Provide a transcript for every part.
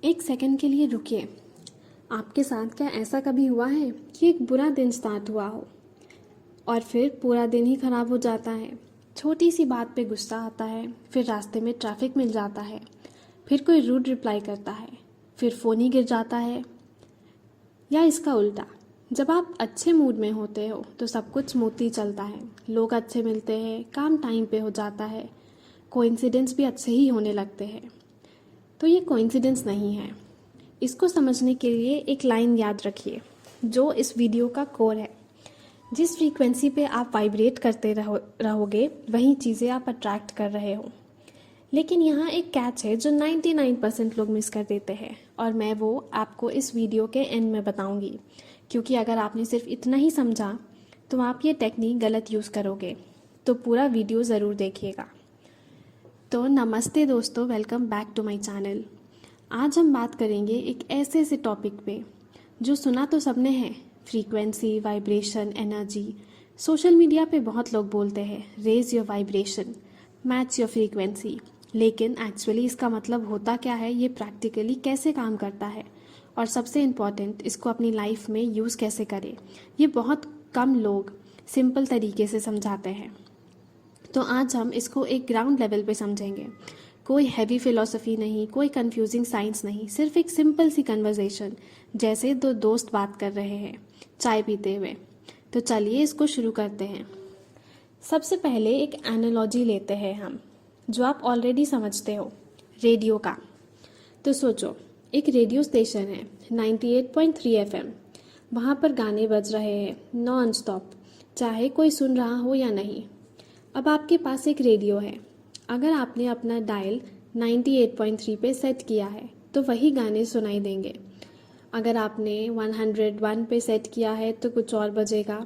एक सेकंड के लिए रुकिए। आपके साथ क्या ऐसा कभी हुआ है कि एक बुरा दिन स्टार्ट हुआ हो और फिर पूरा दिन ही खराब हो जाता है? छोटी सी बात पे गुस्सा आता है, फिर रास्ते में ट्रैफिक मिल जाता है, फिर कोई रूड रिप्लाई करता है, फिर फ़ोन ही गिर जाता है। या इसका उल्टा, जब आप अच्छे मूड में होते हो तो सब कुछ स्मूथली चलता है, लोग अच्छे मिलते हैं, काम टाइम पे हो जाता है, कोइंसिडेंस भी अच्छे ही होने लगते हैं। तो ये कोइंसिडेंस नहीं है। इसको समझने के लिए एक लाइन याद रखिए जो इस वीडियो का कोर है। जिस फ्रीक्वेंसी पे आप वाइब्रेट करते रहोगे वही चीज़ें आप अट्रैक्ट कर रहे हो। लेकिन यहाँ एक कैच है जो 99% लोग मिस कर देते हैं, और मैं वो आपको इस वीडियो के एंड में बताऊंगी, क्योंकि अगर आपने सिर्फ इतना ही समझा तो आप ये टेक्निक गलत यूज़ करोगे। तो पूरा वीडियो ज़रूर देखिएगा। तो नमस्ते दोस्तों, welcome back to my channel. आज हम बात करेंगे एक ऐसे टॉपिक पे जो सुना तो सबने है, frequency, vibration, energy. Social media पे बहुत लोग बोलते हैं raise your vibration, match your frequency. लेकिन एक्चुअली इसका मतलब होता क्या है, ये प्रैक्टिकली कैसे काम करता है, और सबसे इम्पॉर्टेंट, इसको अपनी लाइफ में यूज़ कैसे करें, ये बहुत कम लोग सिंपल तरीके से समझाते हैं। तो आज हम इसको एक ग्राउंड लेवल पे समझेंगे। कोई हैवी फिलॉसफी नहीं, कोई कंफ्यूजिंग साइंस नहीं, सिर्फ एक सिंपल सी कन्वर्जेशन, जैसे दो दोस्त बात कर रहे हैं चाय पीते हुए। तो चलिए इसको शुरू करते हैं। सबसे पहले एक एनालॉजी लेते हैं हम, जो आप ऑलरेडी समझते हो, रेडियो का। तो सोचो, एक रेडियो स्टेशन है 98.3 FM। वहाँ पर गाने बज रहे हैं नॉन स्टॉप, चाहे कोई सुन रहा हो या नहीं। अब आपके पास एक रेडियो है। अगर आपने अपना डायल 98.3 पे सेट किया है तो वही गाने सुनाई देंगे। अगर आपने 101 पे सेट किया है तो कुछ और बजेगा।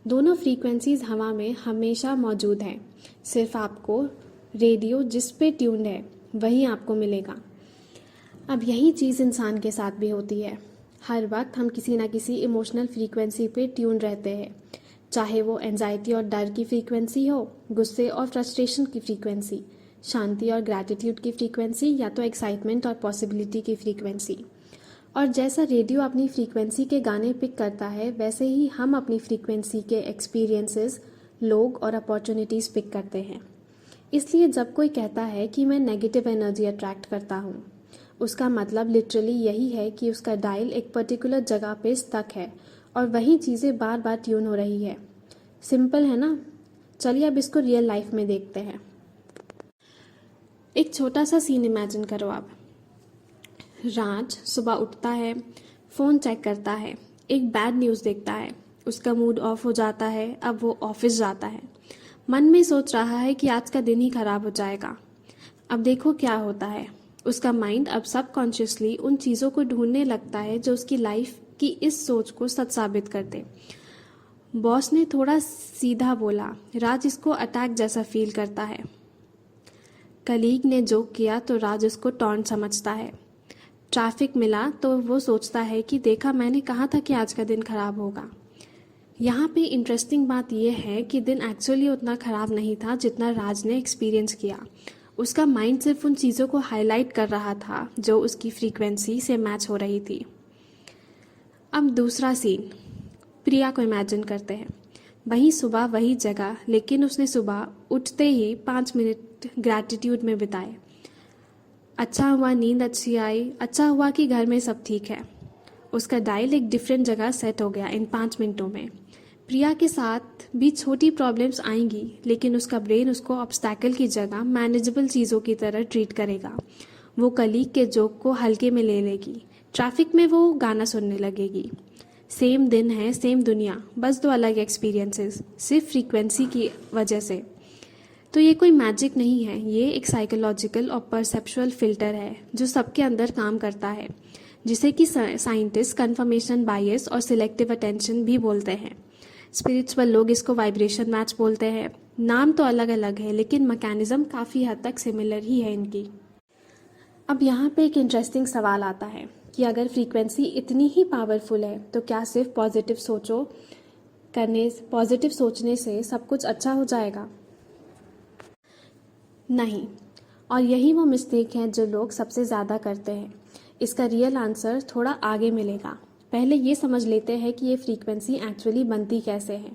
दोनों फ्रीक्वेंसीज हवा में हमेशा मौजूद हैं, सिर्फ आपको रेडियो जिस पे ट्यून्ड है वही आपको मिलेगा। अब यही चीज़ इंसान के साथ भी होती है। हर वक्त हम किसी ना किसी इमोशनल फ्रीक्वेंसी पे ट्यून रहते हैं, चाहे वो एंजाइटी और डर की फ्रीक्वेंसी हो, गुस्से और फ्रस्ट्रेशन की फ्रीक्वेंसी, शांति और ग्रैटिट्यूड की फ्रीक्वेंसी, या तो एक्साइटमेंट और पॉसिबिलिटी की फ्रीक्वेंसी। और जैसा रेडियो अपनी फ्रीक्वेंसी के गाने पिक करता है, वैसे ही हम अपनी फ्रीक्वेंसी के एक्सपीरियंसेस, लोग और अपॉर्चुनिटीज़ पिक करते हैं। इसलिए जब कोई कहता है कि मैं नेगेटिव एनर्जी अट्रैक्ट करता हूँ, उसका मतलब लिटरली यही है कि उसका डायल एक पर्टिकुलर जगह पे स्टक है और वही चीज़ें बार बार ट्यून हो रही है। सिंपल है ना? चलिए अब इसको रियल लाइफ में देखते हैं। एक छोटा सा सीन इमेजिन करो आप। राज सुबह उठता है, फ़ोन चेक करता है, एक बैड न्यूज़ देखता है, उसका मूड ऑफ हो जाता है। अब वो ऑफिस जाता है, मन में सोच रहा है कि आज का दिन ही खराब हो जाएगा। अब देखो क्या होता है, उसका माइंड अब सबकॉन्शियसली उन चीज़ों को ढूंढने लगता है जो उसकी लाइफ की इस सोच को सच साबित कर दे। बॉस ने थोड़ा सीधा बोला, राज इसको अटैक जैसा फील करता है। कलीग ने जोक किया तो राज उसको टॉन्ट समझता है। ट्रैफिक मिला तो वो सोचता है कि देखा, मैंने कहा था कि आज का दिन खराब होगा। यहाँ पे इंटरेस्टिंग बात यह है कि दिन एक्चुअली उतना खराब नहीं था जितना राज ने एक्सपीरियंस किया। उसका माइंड सिर्फ उन चीज़ों को हाईलाइट कर रहा था जो उसकी फ्रीक्वेंसी से मैच हो रही थी। अब दूसरा सीन, प्रिया को इमेजिन करते हैं। वही सुबह वही जगह, लेकिन उसने सुबह उठते ही 5 मिनट ग्रैटिट्यूड में बिताए। अच्छा हुआ नींद अच्छी आई, अच्छा हुआ कि घर में सब ठीक है। उसका डायल एक डिफरेंट जगह सेट हो गया इन 5 मिनटों में। प्रिया के साथ भी छोटी प्रॉब्लम्स आएंगी, लेकिन उसका ब्रेन उसको ऑब्स्टैकल की जगह मैनेजेबल चीज़ों की तरह ट्रीट करेगा। वो कलीग के जोक को हल्के में ले लेगी, ट्रैफिक में वो गाना सुनने लगेगी। सेम दिन है, सेम दुनिया, बस 2 अलग एक्सपीरियंसेस, सिर्फ फ्रीक्वेंसी की वजह से। तो ये कोई मैजिक नहीं है, ये एक साइकोलॉजिकल और परसेप्चुअल फिल्टर है जो सबके अंदर काम करता है, जिसे कि साइंटिस्ट कन्फर्मेशन बायस और सिलेक्टिव अटेंशन भी बोलते हैं। स्पिरिचुअल लोग इसको वाइब्रेशन मैच बोलते हैं। नाम तो अलग अलग है, लेकिन मैकेनिज्म काफ़ी हद तक सिमिलर ही है इनकी। अब यहाँ पे एक इंटरेस्टिंग सवाल आता है कि अगर फ्रीक्वेंसी इतनी ही पावरफुल है तो क्या सिर्फ पॉजिटिव सोचने से सब कुछ अच्छा हो जाएगा? नहीं। और यही वो मिस्टेक है जो लोग सबसे ज़्यादा करते हैं। इसका रियल आंसर थोड़ा आगे मिलेगा। पहले ये समझ लेते हैं कि ये फ्रीक्वेंसी एक्चुअली बनती कैसे है।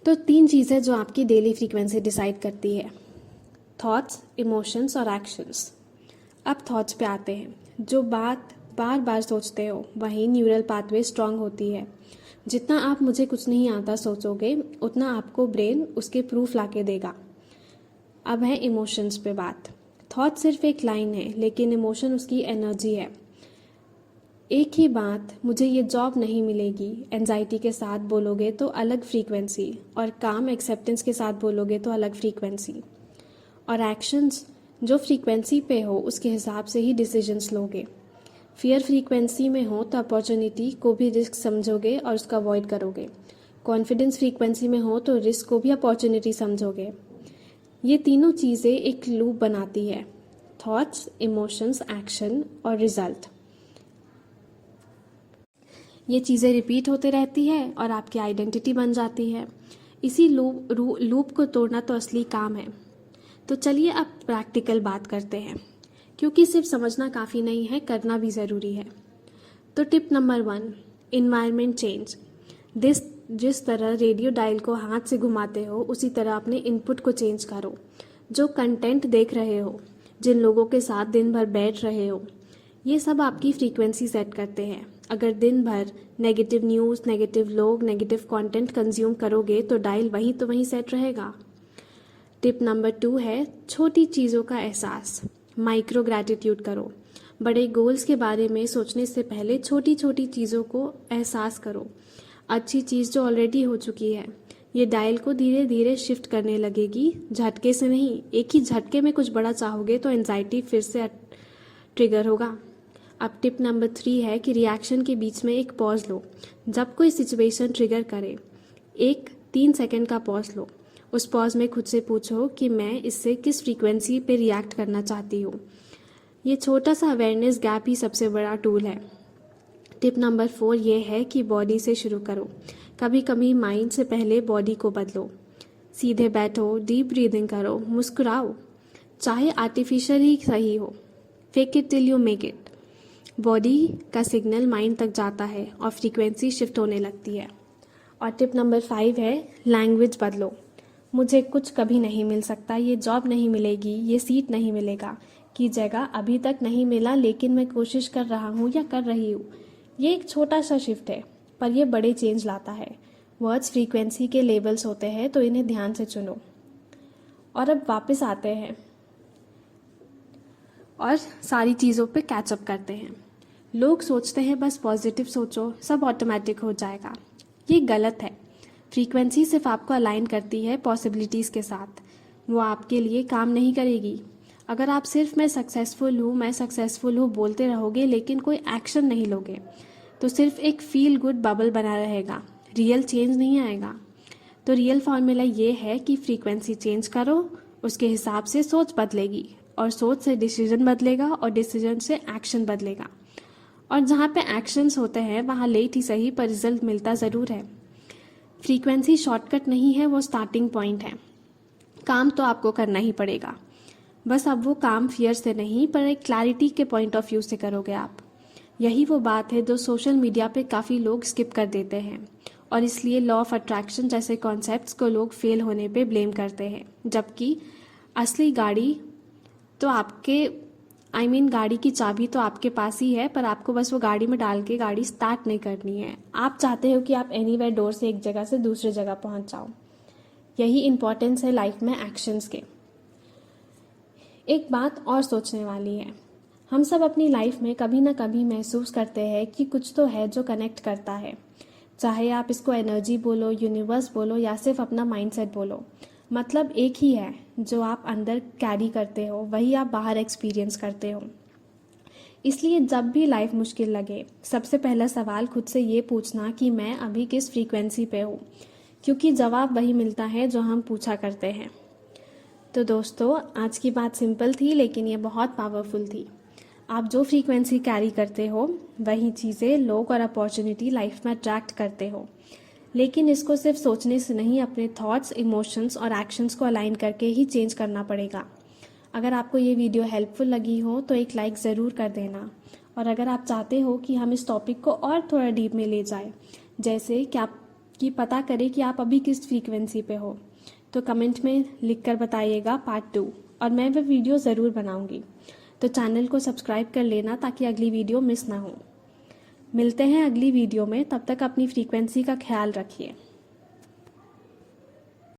तो 3 चीज़ें जो आपकी डेली फ्रीक्वेंसी डिसाइड करती है: थॉट्स, इमोशंस और एक्शंस। अब थॉट्स पे आते हैं। जो बात बार बार सोचते हो वही न्यूरल पाथवे स्ट्रांग होती है। जितना आप मुझे कुछ नहीं आता सोचोगे उतना आपको ब्रेन उसके प्रूफ लाके देगा। अब है इमोशंस पे बात। थॉट सिर्फ एक लाइन है लेकिन इमोशन उसकी एनर्जी है। एक ही बात, मुझे ये जॉब नहीं मिलेगी, एंजाइटी के साथ बोलोगे तो अलग फ्रीक्वेंसी, और काम एक्सेप्टेंस के साथ बोलोगे तो अलग फ्रीक्वेंसी। और एक्शंस, जो फ्रीक्वेंसी पे हो उसके हिसाब से ही डिसीजंस लोगे। फियर फ्रीक्वेंसी में हो तो अपॉर्चुनिटी को भी रिस्क समझोगे और उसका अवॉइड करोगे। कॉन्फिडेंस फ्रीक्वेंसी में हो तो रिस्क को भी अपॉर्चुनिटी समझोगे। ये तीनों चीज़ें एक लूप बनाती है: थॉट्स, इमोशंस, एक्शन और रिजल्ट। ये चीज़ें रिपीट होते रहती है और आपकी आइडेंटिटी बन जाती है। इसी लूप को तोड़ना तो असली काम है। तो चलिए अब प्रैक्टिकल बात करते हैं, क्योंकि सिर्फ समझना काफ़ी नहीं है, करना भी ज़रूरी है। तो टिप नंबर 1, इन्वायरमेंट चेंज। जिस तरह रेडियो डायल को हाथ से घुमाते हो उसी तरह अपने इनपुट को चेंज करो। जो कंटेंट देख रहे हो, जिन लोगों के साथ दिन भर बैठ रहे हो, ये सब आपकी फ्रीक्वेंसी सेट करते हैं। अगर दिन भर नेगेटिव न्यूज़, नेगेटिव लोग, नेगेटिव कंटेंट कंज्यूम करोगे तो डायल वहीं सेट रहेगा। टिप नंबर 2 है छोटी चीज़ों का एहसास। माइक्रो ग्रैटिट्यूड करो। बड़े गोल्स के बारे में सोचने से पहले छोटी छोटी चीज़ों को एहसास करो। अच्छी चीज़ जो ऑलरेडी हो चुकी है, ये डायल को धीरे धीरे शिफ्ट करने लगेगी, झटके से नहीं। एक ही झटके में कुछ बड़ा चाहोगे तो एंजाइटी फिर से ट्रिगर होगा। अब टिप नंबर 3 है कि रिएक्शन के बीच में एक पॉज लो। जब कोई सिचुएशन ट्रिगर करे, 3 सेकंड का पॉज लो। उस पॉज में खुद से पूछो कि मैं इससे किस फ्रीक्वेंसी पे रिएक्ट करना चाहती हूँ। ये छोटा सा अवेयरनेस गैप ही सबसे बड़ा टूल है। टिप नंबर 4 ये है कि बॉडी से शुरू करो। कभी कभी माइंड से पहले बॉडी को बदलो। सीधे बैठो, डीप ब्रीदिंग करो, मुस्कुराओ, चाहे आर्टिफिशियल ही सही हो। Fake it till you make it. Body का सिग्नल माइंड तक जाता है और फ्रीक्वेंसी शिफ्ट होने लगती है। और टिप नंबर 5 है लैंग्वेज बदलो। मुझे कुछ कभी नहीं मिल सकता, ये जॉब नहीं मिलेगी, ये सीट नहीं मिलेगा की जगह अभी तक नहीं मिला लेकिन मैं कोशिश कर रहा हूँ या कर रही हूँ। ये एक छोटा सा शिफ्ट है पर ये बड़े चेंज लाता है। वर्ड्स फ्रीक्वेंसी के लेबल्स होते हैं तो इन्हें ध्यान से चुनो। और अब वापस आते हैं और सारी चीज़ों पे कैचअप करते हैं। लोग सोचते हैं बस पॉजिटिव सोचो, सब ऑटोमेटिक हो जाएगा। ये गलत है। फ्रीक्वेंसी सिर्फ आपको अलाइन करती है पॉसिबिलिटीज़ के साथ, वो आपके लिए काम नहीं करेगी। अगर आप सिर्फ मैं सक्सेसफुल हूँ बोलते रहोगे लेकिन कोई एक्शन नहीं लोगे तो सिर्फ एक फील गुड बबल बना रहेगा, रियल चेंज नहीं आएगा। तो रियल फॉर्मूला ये है कि फ्रीक्वेंसी चेंज करो, उसके हिसाब से सोच बदलेगी और सोच से डिसीजन बदलेगा और डिसीजन से एक्शन बदलेगा। और जहाँ पे एक्शंस होते हैं वहाँ लेट ही सही पर रिजल्ट मिलता ज़रूर है। फ्रीक्वेंसी शॉर्टकट नहीं है, वो स्टार्टिंग पॉइंट है। काम तो आपको करना ही पड़ेगा, बस अब वो काम फियर से नहीं पर एक क्लैरिटी के पॉइंट ऑफ व्यू से करोगे आप। यही वो बात है जो सोशल मीडिया पे काफ़ी लोग स्किप कर देते हैं और इसलिए लॉ ऑफ अट्रैक्शन जैसे कॉन्सेप्ट्स को लोग फेल होने पे ब्लेम करते हैं, जबकि असली गाड़ी तो गाड़ी की चाबी तो आपके पास ही है, पर आपको बस वो गाड़ी में डाल के गाड़ी स्टार्ट नहीं करनी है। आप चाहते हो कि आप एनीवेयर डोर से एक जगह से दूसरी जगह पहुंच जाओ। यही इंपॉर्टेंस है लाइफ में एक्शंस के। एक बात और सोचने वाली है, हम सब अपनी लाइफ में कभी ना कभी महसूस करते हैं कि कुछ तो है जो कनेक्ट करता है। चाहे आप इसको एनर्जी बोलो, यूनिवर्स बोलो या सिर्फ अपना माइंडसेट बोलो, मतलब एक ही है। जो आप अंदर कैरी करते हो वही आप बाहर एक्सपीरियंस करते हो। इसलिए जब भी लाइफ मुश्किल लगे, सबसे पहला सवाल खुद से ये पूछना कि मैं अभी किस फ्रीक्वेंसी पे हूँ, क्योंकि जवाब वही मिलता है जो हम पूछा करते हैं। तो दोस्तों, आज की बात सिंपल थी लेकिन ये बहुत पावरफुल थी। आप जो फ्रीक्वेंसी कैरी करते हो वही चीज़ें, लोग और अपॉर्चुनिटी लाइफ में अट्रैक्ट करते हो। लेकिन इसको सिर्फ सोचने से नहीं, अपने थॉट्स, इमोशंस और एक्शंस को अलाइन करके ही चेंज करना पड़ेगा। अगर आपको ये वीडियो हेल्पफुल लगी हो तो एक लाइक ज़रूर कर देना। और अगर आप चाहते हो कि हम इस टॉपिक को और थोड़ा डीप में ले जाएं, जैसे कि पता करें कि आप अभी किस फ्रीक्वेंसी पे हो, तो कमेंट में लिख कर बताइएगा पार्ट 2, और मैं वह वीडियो ज़रूर बनाऊंगी। तो चैनल को सब्सक्राइब कर लेना ताकि अगली वीडियो मिस ना हो। मिलते हैं अगली वीडियो में, तब तक अपनी फ्रीक्वेंसी का ख्याल रखिए।